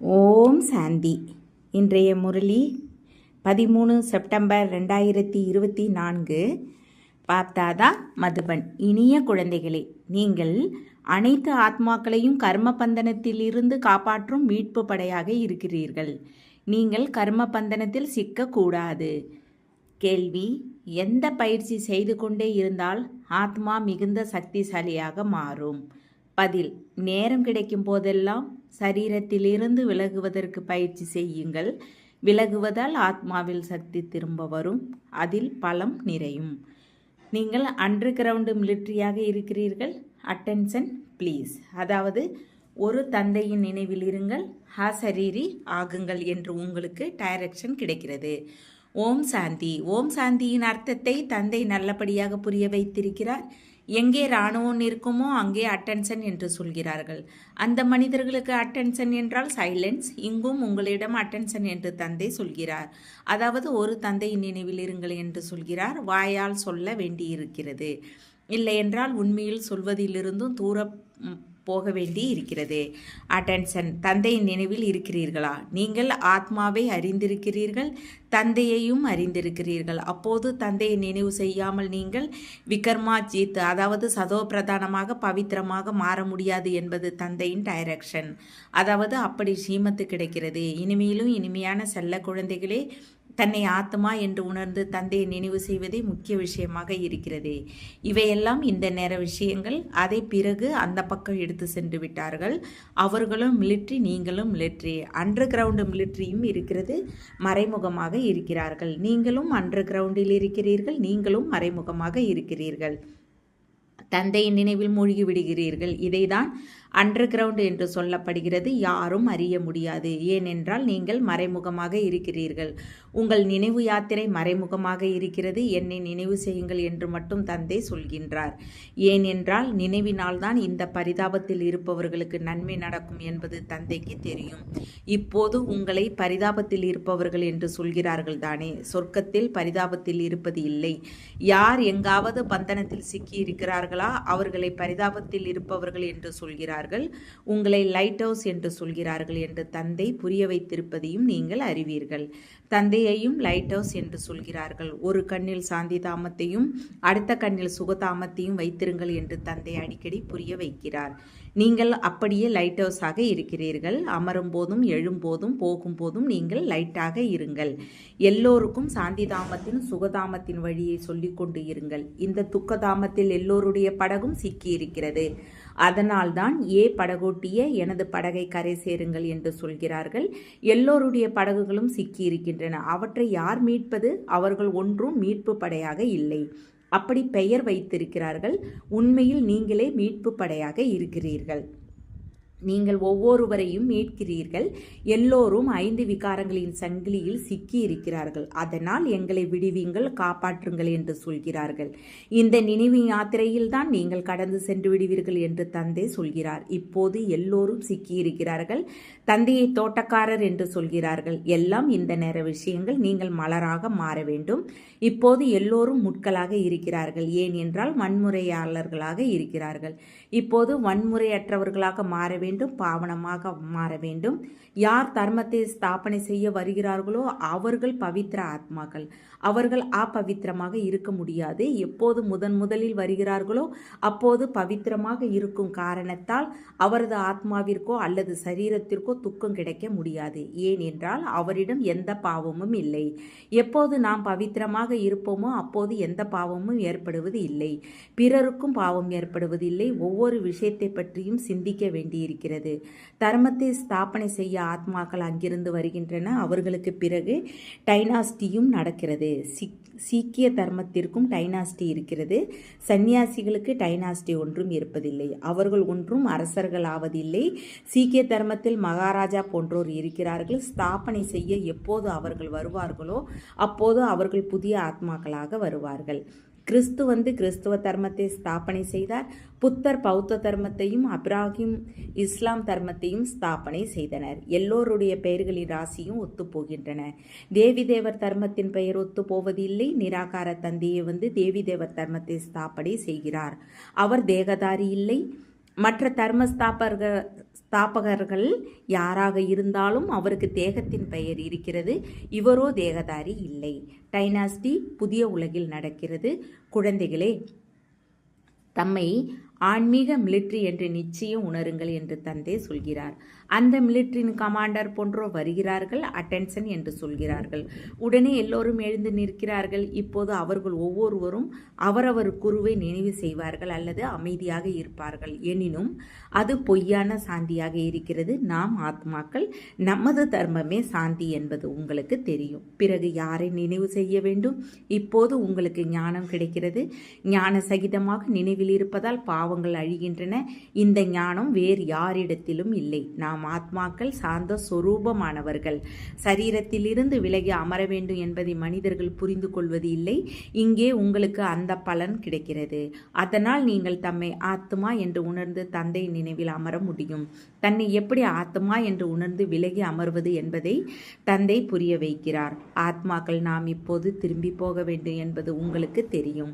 ஓம் சாந்தி. இன்றைய முரளி 13 செப்டம்பர் 2024. பாப்தாதா மதுபன். இனிய குழந்தைகளே, நீங்கள் அனைத்து ஆத்மாக்களையும் கர்ம பந்தனத்திலிருந்து காப்பாற்றும் மீட்பு படையாக இருக்கிறீர்கள். நீங்கள் கர்ம பந்தனத்தில் சிக்கக்கூடாது. கேள்வி: எந்த பயிற்சி செய்து கொண்டே இருந்தால் ஆத்மா மிகுந்த சக்திசாலியாக மாறும்? பதில்: நேரம் கிடைக்கும் போதெல்லாம் சரீரத்திலிருந்து விலகுவதற்கு பயிற்சி செய்யுங்கள். விலகுவதால் ஆத்மாவில் சக்தி திரும்ப வரும், அதில் பலம் நிறையும். நீங்கள் அண்டர் கிரவுண்டு மிலிட்ரியாக இருக்கிறீர்கள். Attention please. அதாவது, ஒரு தந்தையின் நினைவில் இருங்கள், அசரீரி ஆகுங்கள் என்று உங்களுக்கு டைரக்ஷன் கிடைக்கிறது. ஓம் சாந்தி. ஓம் சாந்தியின் அர்த்தத்தை தந்தை நல்லபடியாக புரிய வைத்திருக்கிறார். எங்கே இராணுவம் இருக்குமோ அங்கே அட்டென்ஷன் என்று சொல்கிறார்கள். அந்த மனிதர்களுக்கு அட்டென்ஷன் என்றால் சைலன்ஸ். இங்கும் உங்களிடம் அட்டென்ஷன் என்று தந்தை சொல்கிறார். அதாவது, ஒரு தந்தையின் நினைவில் இருங்கள் என்று சொல்கிறார். வாயால் சொல்ல வேண்டியிருக்கிறது. இல்லை என்றால் உண்மையில் சொல்வதிலிருந்தும் தூர போக வேண்டி இருக்கிறது. அட்டென்ஷன். தந்தையின் நினைவில் இருக்கிறீர்களா? நீங்கள் ஆத்மாவை அறிந்திருக்கிறீர்கள், தந்தையையும் அறிந்திருக்கிறீர்கள். அப்போது தந்தையை நினைவு செய்யாமல் நீங்கள் விகர்மா ஜீத், அதாவது சதோ பிரதானமாக பவித்திரமாக மாற முடியாது என்பது தந்தையின் டைரக்ஷன். அதாவது அப்படி ஸ்ரீமத்து கிடைக்கிறது. இனிமையிலும் இனிமையான செல்ல குழந்தைகளே, தன்னை ஆத்மா என்று உணர்ந்து தந்தையை நினைவு செய்வதே முக்கிய விஷயமாக இருக்கிறது. இவையெல்லாம் இந்த நேர விஷயங்கள். அதை பிறகு அந்த பக்கம் எடுத்து சென்று விட்டார்கள். அவர்களும் மிலிட்ரி, நீங்களும் மிலிட்ரி. அண்டர் கிரவுண்டு மிலிட்ரியும் இருக்கிறது, மறைமுகமாக இருக்கிறார்கள். நீங்களும் அண்டர் கிரவுண்டில் இருக்கிறீர்கள், நீங்களும் மறைமுகமாக இருக்கிறீர்கள். தந்தையின் நினைவில் மூழ்கி விடுகிறீர்கள். இதைதான் அண்டர் கிரவுண்ட் என்று சொல்லப்படுகிறது. யாரும் அறிய முடியாது. ஏனென்றால் நீங்கள் மறைமுகமாக இருக்கிறீர்கள். உங்கள் நினைவு யாத்திரை மறைமுகமாக இருக்கிறது. என்னை நினைவு செய்யுங்கள் என்று மட்டும் தந்தை சொல்கின்றார். ஏனென்றால் நினைவினால்தான் இந்த பரிதாபத்தில் இருப்பவர்களுக்கு நன்மை நடக்கும் என்பது தந்தைக்கு தெரியும். இப்போது உங்களை பரிதாபத்தில் இருப்பவர்கள் என்று சொல்கிறார்கள் தானே. சொர்க்கத்தில் பரிதாபத்தில் இருப்பது இல்லை. யார் எங்காவது பந்தனத்தில் சிக்கி இருக்கிறார்களா அவர்களை பரிதாபத்தில் இருப்பவர்கள் என்று சொல்கிறார்கள். உங்களை லைட் ஹவுஸ் என்று சொல்கிறார்கள் என்று தந்தை புரிய வைத்திருப்பதையும் நீங்கள் அறிவீர்கள். தந்தையையும் லைட் ஹவுஸ் என்று சொல்கிறார்கள். ஒரு கண்ணில் சாந்தி தாமத்தையும் அடுத்த கண்ணில் சுகதாமத்தையும் வைத்திருங்கள் என்று தந்தை அடிக்கடி புரிய வைக்கிறார். நீங்கள் அப்படியே லைட் ஹவுஸாக இருக்கிறீர்கள். அமரும் போதும் எழும்போதும் போகும்போதும் நீங்கள் லைட்டாக இருங்கள். எல்லோருக்கும் சாந்தி தாமத்தின் சுகதாமத்தின் வழியை சொல்லிக் கொண்டு இருங்கள். இந்த துக்கதாமத்தில் எல்லோருடைய படகும் சிக்கி இருக்கிறது. அதனால்தான் படகோட்டிய எனது படகை கரை சேருங்கள் என்று சொல்கிறார்கள். எல்லோருடைய படகுகளும் சிக்கி இருக்கின்றன. அவற்றை யார் மீட்பது? அவர்கள் ஒன்றும் மீட்பு படையாக இல்லை. அப்படி பெயர் வைத்திருக்கிறார்கள். உண்மையில் நீங்களே மீட்பு படையாக இருக்கிறீர்கள். நீங்கள் ஒவ்வொருவரையும் மீட்கிறீர்கள். எல்லோரும் 5 விகாரங்களின் சங்கிலியில் சிக்கி இருக்கிறார்கள். அதனால் எங்களை விடுவீங்கள், காப்பாற்றுங்கள் என்று சொல்கிறார்கள். இந்த நினைவு யாத்திரையில் தான் நீங்கள் கடந்து சென்று விடுவீர்கள் என்று தந்தை சொல்கிறார். இப்போது எல்லோரும் சிக்கி இருக்கிறார்கள். தந்தையை தோட்டக்காரர் என்று சொல்கிறார்கள். எல்லாம் இந்த நேர விஷயங்கள். நீங்கள் மலராக மாற வேண்டும். இப்போது எல்லோரும் முட்களாக இருக்கிறார்கள். ஏன் என்றால் வன்முறையாளர்களாக இருக்கிறார்கள். இப்போது வன்முறையற்றவர்களாக மாற வேண்டும், பாவனமாக மாற வேண்டும். யார் தர்மத்தை ஸ்தாபனை செய்ய வருகிறார்களோ அவர்கள் பவித்திர ஆத்மாக்கள். அவர்கள் அப்பவித்திரமாக இருக்க முடியாது. எப்போது முதலில் வருகிறார்களோ அப்போது பவித்திரமாக இருக்கும் காரணத்தால் அவரது ஆத்மாவிற்கோ அல்லது சரீரத்திற்கோ துக்கம் கிடைக்க முடியாது. ஏன் என்றால் அவரிடம் எந்த பாவமும் இல்லை. எப்போது நாம் பவித்திரமாக இருப்போமோ அப்போது எந்த பாவமும் ஏற்படுவது இல்லை. பிறருக்கும் பாவம் ஏற்படுவதில்லை. ஒவ்வொரு விஷயத்தை பற்றியும் சிந்திக்க வேண்டியிருக்கிறது. தர்மத்தை ஸ்தாபனை செய்ய ஆத்மாக்கள் அங்கிருந்து வருகின்றன. அவர்களுக்கு பிறகு டைனாஸ்டியும் நடக்கிறது. சீக்கிய தர்மத்திற்கும் டைனாஸ்டி இருக்கிறது. சன்னியாசிகளுக்கு டைனாஸ்டி ஒன்றும் இருப்பதில்லை. அவர்கள் ஒன்றும் அரசர்கள் ஆவதில்லை. சீக்கிய தர்மத்தில் மகாராஜா போன்றோர் இருக்கிறார்கள். ஸ்தாபனை செய்ய எப்போது அவர்கள் வருவார்களோ அப்போது அவர்கள் புதிய ஆத்மாக்களாக வருவார்கள். கிறிஸ்து வந்து கிறிஸ்துவ தர்மத்தை ஸ்தாபனை செய்தார். புத்தர் பௌத்த தர்மத்தையும் அப்ராஹிம் இஸ்லாம் தர்மத்தையும் ஸ்தாபனை செய்தனர். எல்லோருடைய பெயர்களின் ராசியும் ஒத்துப்போகின்றன. தேவி தேவர் தர்மத்தின் பெயர் ஒத்து போவதில்லை. நிராகார தந்தையை வந்து தேவி தேவர் தர்மத்தை ஸ்தாபனை செய்கிறார். அவர் தேகதாரி இல்லை. மற்ற ஸ்தாபகர்கள் யாராக இருந்தாலும் அவருக்கு தேகத்தின் பெயர் இருக்கிறது. இவரோ தேகதாரி இல்லை. டைனாஸ்டி புதிய உலகில் நடக்கிறது. குழந்தைகளே, தம்மை ஆன்மீக மிலிட்ரி என்று நிச்சயம் உணருங்கள் என்று தந்தை சொல்கிறார். அந்த மிலிட்ரியின் கமாண்டர் போன்றோர் வருகிறார்கள். அட்டென்ஷன் என்று சொல்கிறார்கள். உடனே எல்லோரும் எழுந்து நிற்கிறார்கள். இப்போது அவர்கள் ஒவ்வொருவரும் அவரவர் குருவை நினைவு செய்வார்கள் அல்லது அமைதியாக இருப்பார்கள். எனினும் அது பொய்யான சாந்தியாக இருக்கிறது. நாம் ஆத்மாக்கள், நமது தர்மமே சாந்தி என்பது உங்களுக்கு தெரியும். பிறகு யாரை நினைவு செய்ய வேண்டும்? இப்போது உங்களுக்கு ஞானம் கிடைக்கிறது. ஞான சகிதமாக நினைவில் இருப்பதால் பாவங்கள் அழிகின்றன. இந்த ஞானம் வேறு யாரிடத்திலும் இல்லை. நாம் ஆத்மாக்கள் சாந்த சொரூபமானவர்கள். சரீரத்திலிருந்து விலகி அமர வேண்டும் என்பதை மனிதர்கள் புரிந்து கொள்வது இல்லை. இங்கே உங்களுக்கு அந்த பலன் கிடைக்கிறது. அதனால் நீங்கள் தம்மை ஆத்மா என்று உணர்ந்து தந்தை நினைவில் அமர முடியும். தன்னை எப்படி ஆத்மா என்று உணர்ந்து விலகி அமர்வது என்பதை தந்தை புரிய வைக்கிறார். ஆத்மாக்கள் நாம் இப்போது திரும்பி போக வேண்டும் என்பது உங்களுக்கு தெரியும்.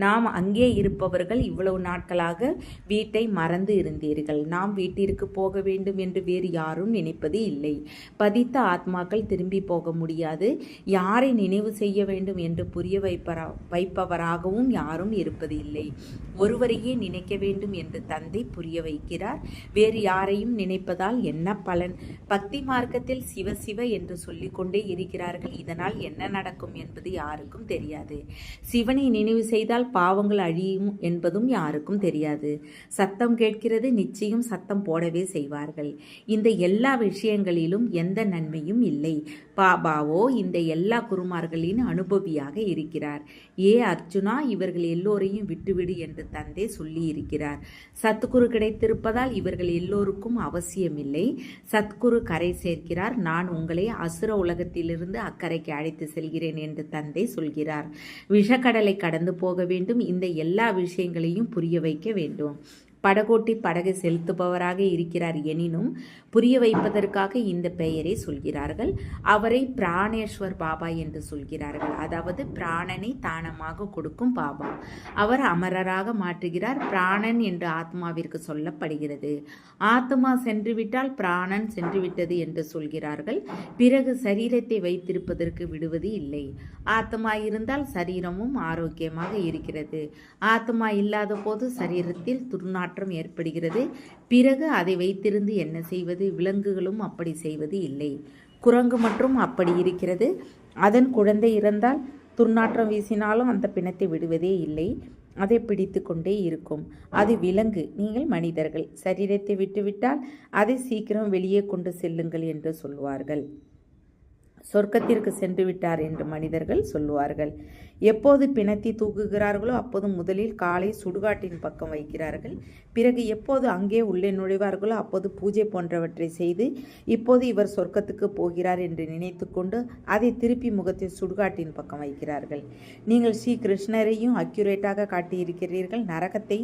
நாம் அங்கே இருப்பவர்கள் இவ்வளவு நாட்களாக வீட்டை மறந்து இருந்தீர்கள். நாம் வீட்டிற்கு போக வேண்டும் என்று வேறு யாரும் நினைப்பது இல்லை. பதித்த ஆத்மாக்கள் திரும்பி போக முடியாது. யாரை நினைவு செய்ய வேண்டும் என்று புரிய வைப்பவராகவும் யாரும் இருப்பது இல்லை. ஒருவரையே நினைக்க வேண்டும் என்று தந்தை புரிய வைக்கிறார். வேறு யாரையும் நினைப்பதால் என்ன பலன்? பக்தி மார்க்கத்தில் சிவ சிவ என்று சொல்லிக்கொண்டே இருக்கிறார்கள். இதனால் என்ன நடக்கும் என்பது யாருக்கும் தெரியாது. சிவனை நினைவு செய்தால் பாவங்கள் அழியும் என்பதும் யாருக்கும் தெரியாது. சத்தம் கேட்கிறது, நிச்சயம் சத்தம் போடவே செய்வார்கள். இந்த எல்லா விஷயங்களிலும் எந்த நன்மையும் இல்லை. பாபாவோ இந்த எல்லா குருமார்களின் அனுபவியாக இருக்கிறார். ஏ அர்ஜுனா, இவர்கள் எல்லோரையும் விட்டுவிடு என்று தந்தை சொல்லி இருக்கிறார். சத்குரு கிடைத்திருப்பதால் இவர்கள் எல்லோருக்கும் அவசியமில்லை. சத்குரு கரை சேர்க்கிறார். நான் உங்களை அசுர உலகத்திலிருந்து அக்கறைக்கு அழைத்து செல்கிறேன் என்று தந்தை சொல்கிறார். விஷக்கடலை கடந்து போக வேண்டும். இந்த எல்லா விஷயங்களையும் புரிய வைக்க வேண்டும். படகோட்டி படகு செலுத்துபவராக இருக்கிறார். எனினும் புரிய வைப்பதற்காக இந்த பெயரை சொல்கிறார்கள். அவரை பிராணேஸ்வர் பாபா என்று சொல்கிறார்கள். அதாவது பிராணனை தானமாக கொடுக்கும் பாபா. அவர் அமரராக மாற்றுகிறார். பிராணன் என்று ஆத்மாவிற்கு சொல்லப்படுகிறது. ஆத்மா சென்றுவிட்டால் பிராணன் சென்றுவிட்டது என்று சொல்கிறார்கள். பிறகு சரீரத்தை வைத்திருப்பதற்கு விடுவது இல்லை. ஆத்மா இருந்தால் சரீரமும் ஆரோக்கியமாக இருக்கிறது. ஆத்மா இல்லாத போது சரீரத்தில் துர்நாற்றம் ஏற்படுகிறது. பிறகு அதை வைத்திருந்து என்ன செய்வது? விலங்குகளும் அப்படி செய்வது இல்லை. குரங்கு மற்றும் அப்படி இருக்கிறது. அதன் குழந்தை இறந்தால் துர்நாற்றம் வீசினாலும் அந்த பிணத்தை விடுவதே இல்லை. அதை பிடித்து கொண்டே இருக்கும். அது விலங்கு. நீங்கள் மனிதர்கள். சரீரத்தை விட்டுவிட்டால் அதை சீக்கிரம் வெளியே கொண்டு செல்லுங்கள் என்று சொல்வார்கள். சொர்க்கத்திற்கு சென்று விட்டார் என்று மனிதர்கள் சொல்லுவார்கள். எப்போது பிணத்தை தூக்குகிறார்களோ அப்போது முதலில் காலை சுடுகாட்டின் பக்கம் வைக்கிறார்கள். பிறகு எப்போது அங்கே உள்ளே நுழைவார்களோ அப்போது பூஜை போன்றவற்றை செய்து இப்போது இவர் சொர்க்கத்துக்கு போகிறார் என்று நினைத்து கொண்டு அதை திருப்பி முகத்தை சுடுகாட்டின் பக்கம் வைக்கிறார்கள். நீங்கள் ஸ்ரீ கிருஷ்ணரையும் அக்யூரேட்டாக காட்டியிருக்கிறீர்கள். நரகத்தை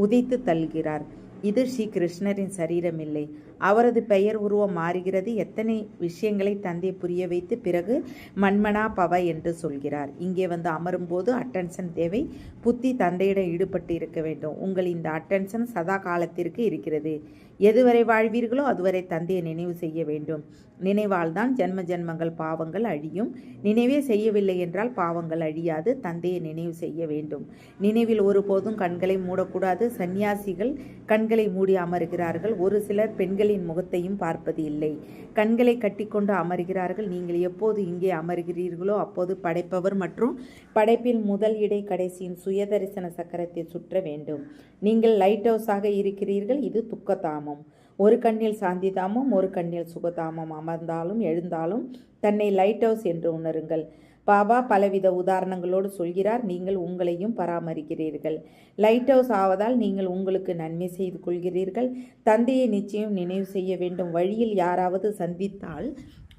உதைத்து தள்ளுகிறார். இது ஸ்ரீ கிருஷ்ணரின் சரீரம் இல்லை. அவரது பெயர் உருவம் மாறுகிறது. எத்தனை விஷயங்களை தந்தை புரிய வைத்து பிறகு மன்மனா பவ என்று சொல்கிறார். இங்கே வந்து அமரும்போது அட்டென்ஷன் தேவை. புத்தி தந்தையிடம் ஈடுபட்டு இருக்க வேண்டும். உங்கள் இந்த அட்டென்ஷன் சதா காலத்திற்கு இருக்கிறது. எதுவரை வாழ்வீர்களோ அதுவரை தந்தையை நினைவு செய்ய வேண்டும். நினைவால் தான் ஜென்ம ஜென்மங்கள் பாவங்கள் அழியும். நினைவே செய்யவில்லை என்றால் பாவங்கள் அழியாது. தந்தையை நினைவு செய்ய வேண்டும். நினைவில் ஒருபோதும் கண்களை மூடக்கூடாது. சந்நியாசிகள் கண்களை மூடி அமர்கிறார்கள். ஒரு சிலர் பெண்களின் முகத்தையும் பார்ப்பது இல்லை. கண்களை கட்டிக்கொண்டு அமர்கிறார்கள். நீங்கள் எப்போது இங்கே அமர்கிறீர்களோ அப்போது படைப்பவர் மற்றும் படைப்பில் முதல் இடை கடைசியின் சுயதரிசன சக்கரத்தை சுற்ற வேண்டும். நீங்கள் லைட் ஹவுஸாக இருக்கிறீர்கள். இது துக்கதாமம். ஒரு கண்ணில் சாந்திதாமம், ஒரு கண்ணில் சுகதாமம். அமர்ந்தாலும் எழுந்தாலும் தன்னை லைட் ஹவுஸ் என்று உணருங்கள். பாபா பலவித உதாரணங்களோடு சொல்கிறார். நீங்கள் உங்களையும் பராமரிக்கிறீர்கள். லைட் ஹவுஸ் ஆவதால் நீங்கள் உங்களுக்கு நன்மை செய்து கொள்கிறீர்கள். தந்தையை நிச்சயம் நினைவு செய்ய வேண்டும். வழியில் யாராவது சந்தித்தால்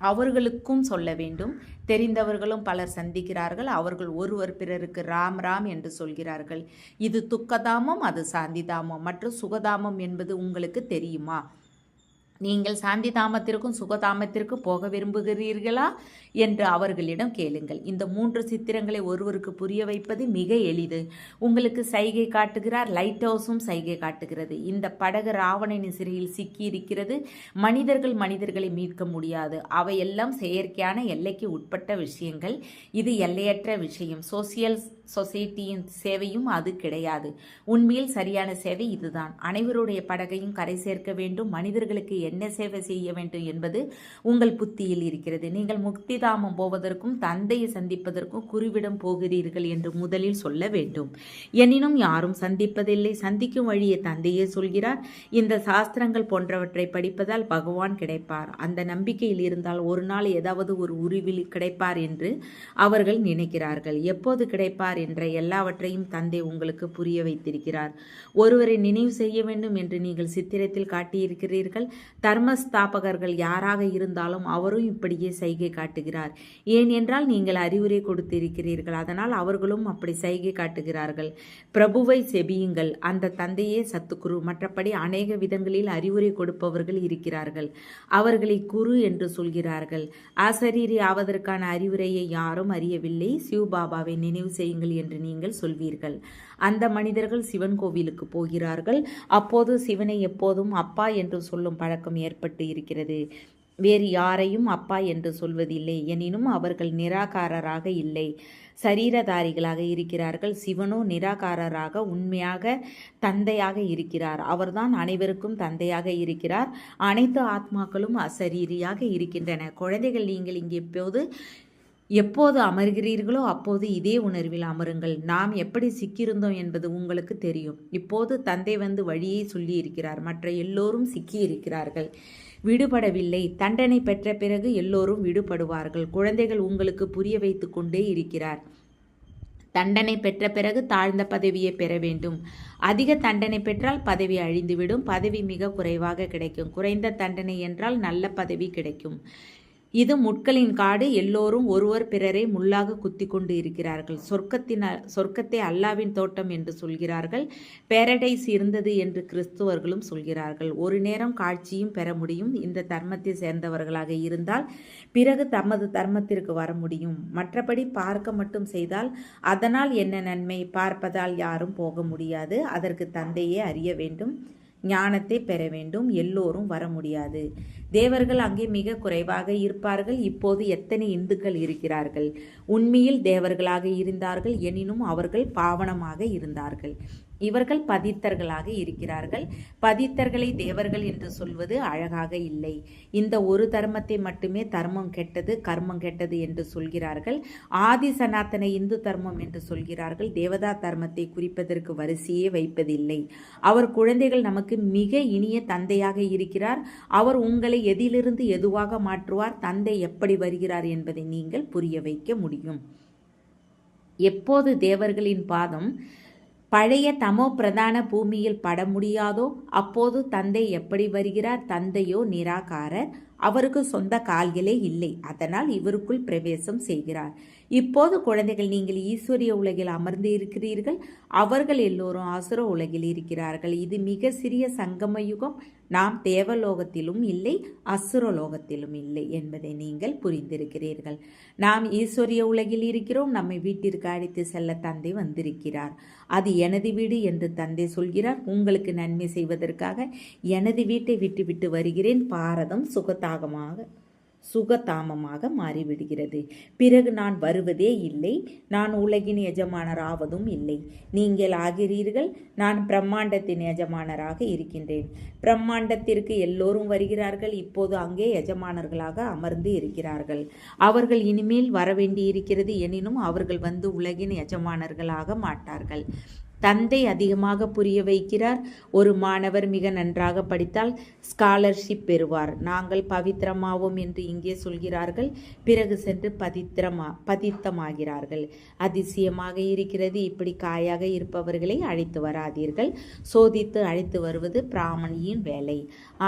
அவர்களுக்கும் சொல்ல வேண்டும். தெரிந்தவர்களும் பலர் சந்திக்கிறார்கள். அவர்கள் ஒருவர் பிறருக்கு ராம் ராம் என்று சொல்கிறார்கள். இது துக்கதாமம், அது சாந்திதாமம் மற்றும் சுகதாமம் என்பது உங்களுக்கு தெரியுமா? நீங்கள் சாந்தி தாமத்திற்கும் சுகதாமத்திற்கும் போக விரும்புகிறீர்களா என்று அவர்களிடம் கேளுங்கள். இந்த 3 சித்திரங்களை ஒருவருக்கு புரிய வைப்பது மிக எளிது. உங்களுக்கு சைகை காட்டுகிறார். லைட் ஹவுஸும் சைகை காட்டுகிறது. இந்த படகு ராவணனின் சிறையில் சிக்கியிருக்கிறது. மனிதர்களை மீட்க முடியாது. அவையெல்லாம் செயற்கையான எல்லைக்கு உட்பட்ட விஷயங்கள். இது எல்லையற்ற விஷயம். சோசியல் சொசைட்டியின் சேவையும் அது கிடையாது. உண்மையில் சரியான சேவை இதுதான். அனைவருடைய படகையும் கரை சேர்க்க வேண்டும். மனிதர்களுக்கு என்ன சேவை செய்ய வேண்டும் என்பது உங்கள் புத்தியில் இருக்கிறது. நீங்கள் முக்திதாமம் போவதற்கும் தந்தையை சந்திப்பதற்கும் குருவிடம் போகிறீர்கள் என்று முதலில் சொல்ல வேண்டும். எனினும் யாரும் சந்திப்பதில்லை. சந்திக்கும் வழியை தந்தையே சொல்கிறார். இந்த சாஸ்திரங்கள் போன்றவற்றை படிப்பதால் பகவான் கிடைப்பார். அந்த நம்பிக்கையில் இருந்தால் ஒரு நாள் ஏதாவது ஒரு உருவில் கிடைப்பார் என்று அவர்கள் நினைக்கிறார்கள். எப்போது கிடைப்பார் என்ற எல்லாவற்றையும் தந்தை உங்களுக்கு புரிய வைத்திருக்கிறார். ஒருவரை நினைவு செய்ய வேண்டும் என்று நீங்கள் சித்திரத்தில் காட்டியிருக்கிறீர்கள். தர்மஸ்தாபகர்கள் யாராக இருந்தாலும் அவரும் இப்படியே சைகை காட்டுகிறார். ஏன் என்றால் நீங்கள் அறிவுரை கொடுத்திருக்கிறீர்கள். அதனால் அவர்களும் அப்படி சைகை காட்டுகிறார்கள். பிரபுவை செபியுங்கள். அந்த தந்தையே சத்துக்குரு. மற்றபடி அநேக விதங்களில் அறிவுரை கொடுப்பவர்கள் இருக்கிறார்கள். அவர்களை குரு என்று சொல்கிறார்கள். ஆசரீரி ஆவதற்கான அறிவுரையை யாரும் அறியவில்லை. சிவபாபாவை நினைவு செய்யுங்கள் என்று நீங்கள் சொல்வீர்கள். அந்த மனிதர்கள் சிவன் கோவிலுக்கு போகிறார்கள். அப்போது சிவனை எப்போதும் அப்பா என்று சொல்லும் பழக்கம் ஏற்பட்டு இருக்கிறது. வேறு யாரையும் அப்பா என்று சொல்வதில்லை. எனினும் அவர்கள் நிராகாரராக இல்லை, சரீரதாரிகளாக இருக்கிறார்கள். சிவனோ நிராகாரராக உண்மையாக தந்தையாக இருக்கிறார். அவர்தான் அனைவருக்கும் தந்தையாக இருக்கிறார். அனைத்து ஆத்மாக்களும் அசரீரியாக இருக்கின்றன. குழந்தைகள், நீங்கள் இங்கே எப்போது அமர்கிறீர்களோ அப்போது இதே உணர்வில் அமருங்கள். நாம் எப்படி சிக்கியிருந்தோம் என்பது உங்களுக்கு தெரியும். இப்போது தந்தை வந்து வழியை சொல்லி இருக்கிறார். மற்ற எல்லோரும் சிக்கியிருக்கிறார்கள், விடுபடவில்லை. தண்டனை பெற்ற பிறகு எல்லோரும் விடுபடுவார்கள். குழந்தைகள் உங்களுக்கு புரிய வைத்து கொண்டே இருக்கிறார். தண்டனை பெற்ற பிறகு தாழ்ந்த பதவியை பெற வேண்டும். அதிக தண்டனை பெற்றால் பதவி அழிந்துவிடும். பதவி மிக குறைவாக கிடைக்கும். குறைந்த தண்டனை என்றால் நல்ல பதவி கிடைக்கும். இது முட்களின் காடு. எல்லோரும் ஒருவர் பிறரை முள்ளாக குத்தி கொண்டு இருக்கிறார்கள். சொர்க்கத்தை அல்லாவின் தோட்டம் என்று சொல்கிறார்கள். பேரடைஸ் இருந்தது என்று கிறிஸ்துவர்களும் சொல்கிறார்கள். ஒரு நேரம் காட்சியும் பெற முடியும். இந்த தர்மத்தை சேர்ந்தவர்களாக இருந்தால் பிறகு தமது தர்மத்திற்கு வர முடியும். மற்றபடி பார்க்க மட்டும் செய்தால் அதனால் என்ன நன்மை? பார்ப்பதால் யாரும் போக முடியாது. அதற்கு தந்தையே அறிய வேண்டும், ஞானத்தை பெற வேண்டும். எல்லோரும் வர முடியாது. தேவர்கள் அங்கே மிக குறைவாக இருப்பார்கள். இப்போது எத்தனை இந்துக்கள் இருக்கிறார்கள்? உண்மையில் தேவர்களாக இருந்தார்கள். எனினும் அவர்கள் பாவனமாக இருந்தார்கள். இவர்கள் பதித்தர்களாக இருக்கிறார்கள். பதித்தர்களை தேவர்கள் என்று சொல்வது அழகாக இல்லை. இந்த ஒரு தர்மத்தை மட்டுமே தர்மம் கெட்டது, கர்மம் கெட்டது என்று சொல்கிறார்கள். ஆதி சனாத்தன இந்து தர்மம் என்று சொல்கிறார்கள். தேவதா தர்மத்தை குறிப்பதற்கு வரிசையே வைப்பதில்லை. அவர் குழந்தைகள் நமக்கு மிக இனிய தந்தையாக இருக்கிறார். அவர் உங்களை எதிலிருந்து எதுவாக மாற்றுவார், தந்தை எப்படி வருகிறார் என்பதை நீங்கள் புரிய வைக்க முடியும். எப்போது தேவர்களின் பாதம் பழைய தமோ பிரதான பூமியில் பட முடியாதோ அப்போது தந்தை எப்படி வருகிறார்? தந்தையோ நிராகாரர். அவருக்கு சொந்த கால்களே இல்லை. அதனால் இவருக்குள் பிரவேசம் செய்கிறார். இப்போது குழந்தைகள், நீங்கள் ஈஸ்வரிய உலகில் அமர்ந்து இருக்கிறீர்கள். அவர்கள் எல்லோரும் அசுர உலகில் இருக்கிறார்கள். இது மிக சிறிய சங்கம யுகம். நாம் தேவலோகத்திலும் இல்லை, அசுரலோகத்திலும் இல்லை என்பதை நீங்கள் புரிந்திருக்கிறீர்கள். நாம் ஈஸ்வரிய உலகில் இருக்கிறோம். நம்மை வீட்டிற்கு அழைத்து செல்ல தந்தை வந்திருக்கிறார். அது எனது வீடு என்று தந்தை சொல்கிறார். உங்களுக்கு நன்மை செய்வதற்காக எனது வீட்டை விட்டுவிட்டு வருகிறேன். பாரதம் சுகதாமமாக மாறிவிடுகிறது. பிறகு நான் வருவதே இல்லை. நான் உலகின் எஜமானராவதும் இல்லை. நீங்கள் ஆகிறீர்கள். நான் பிரம்மாண்டத்தின் எஜமானராக இருக்கின்றேன். பிரம்மாண்டத்திற்கு எல்லோரும் வருகிறார்கள். இப்போது அங்கே எஜமானர்களாக அமர்ந்து இருக்கிறார்கள். அவர்கள் இனிமேல் வரவேண்டியிருக்கிறது. எனினும் அவர்கள் வந்து உலகின் எஜமானர்களாக மாட்டார்கள். தந்தை அதிகமாக புரிய வைக்கிறார். ஒரு மாணவர் மிக நன்றாக படித்தால் ஸ்காலர்ஷிப் பெறுவார். நாங்கள் பவித்திரமாவோம் என்று இங்கே சொல்கிறார்கள். பிறகு சென்று பதித்தமாகிறார்கள். அதிசயமாக இருக்கிறது. இப்படி காயாக இருப்பவர்களை அழைத்து வராதீர்கள். சோதித்து அழைத்து வருவது பிராமணியின் வேலை.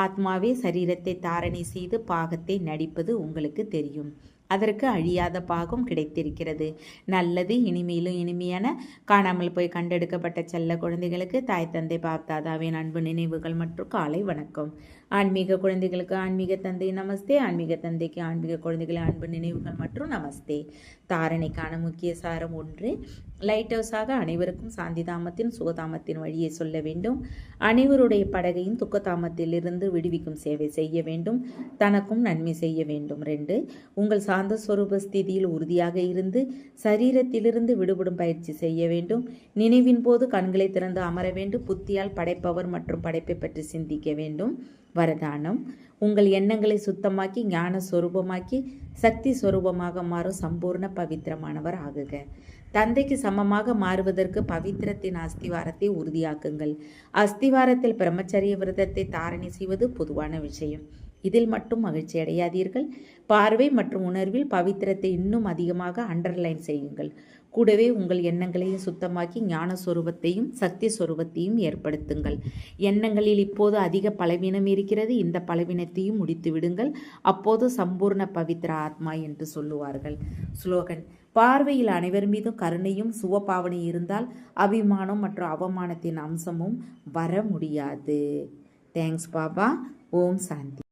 ஆத்மாவே சரீரத்தை தாரணை செய்து பாகத்தை நடிப்பது உங்களுக்கு தெரியும். அதற்கு அழியாத பாகம் கிடைத்திருக்கிறது. நல்லது. இனிமேலும் இனிமையான காணாமல் போய் கண்டெடுக்கப்பட்ட செல்ல குழந்தைகளுக்கு தாய் தந்தை பாப்தாதாவின் அன்பு நினைவுகள் மற்றும் காலை வணக்கம். ஆன்மீக குழந்தைகளுக்கு ஆன்மீக தந்தை நமஸ்தே. ஆன்மீக தந்தைக்கு ஆன்மீக குழந்தைகளை அன்பு நினைவுகள் மற்றும் நமஸ்தே. தாரணைக்கான முக்கிய சாரம் 1. லைட் ஹவுஸாக அனைவருக்கும் சாந்திதாமத்தின் சுகதாமத்தின் வழியை சொல்ல வேண்டும். அனைவருடைய படகையும் துக்கதாமத்திலிருந்து விடுவிக்கும் சேவை செய்ய வேண்டும். தனக்கும் நன்மை செய்ய வேண்டும். 2. உங்கள் சாந்த ஸ்வரூப ஸ்திதியில் உறுதியாக இருந்து சரீரத்திலிருந்து விடுபடும் பயிற்சி செய்ய வேண்டும். நினைவின் போது கண்களை திறந்து அமர வேண்டும். புத்தியால் படைப்பவர் மற்றும் படைப்பை பற்றி சிந்திக்க வேண்டும். வரதானம்: உங்கள் எண்ணங்களை சுத்தமாக்கி ஞான சொரூபமாக்கி சக்தி சொரூபமாக மாறும் சம்பூர்ண பவித்திரமானவர் ஆகுக. தந்தைக்கு சமமாக மாறுவதற்கு பவித்திரத்தின் அஸ்திவாரத்தை உறுதியாக்குங்கள். அஸ்திவாரத்தில் பிரம்மச்சரிய விரதத்தை தாரணை செய்வது பொதுவான விஷயம். இதில் மட்டும் மகிழ்ச்சி அடையாதீர்கள். பார்வை மற்றும் உணர்வில் பவித்திரத்தை இன்னும் அதிகமாக அண்டர்லைன் செய்யுங்கள். கூடவே உங்கள் எண்ணங்களையும் சுத்தமாக்கி ஞான சொரூபத்தையும் சக்தி சொரூபத்தையும் ஏற்படுத்துங்கள். எண்ணங்களில் இப்போது அதிக பலவீனம் இருக்கிறது. இந்த பலவீனத்தையும் முடித்து விடுங்கள். அப்போது சம்பூர்ண பவித்திர ஆத்மா என்று சொல்லுவார்கள். ஸ்லோகன்: பார்வையில் அனைவர் மீதும் கருணையும் சுவபாவனை இருந்தால் அபிமானம் மற்றும் அவமானத்தின் அம்சமும் வர முடியாது. தேங்க்ஸ் பாபா. ஓம் சாந்தி.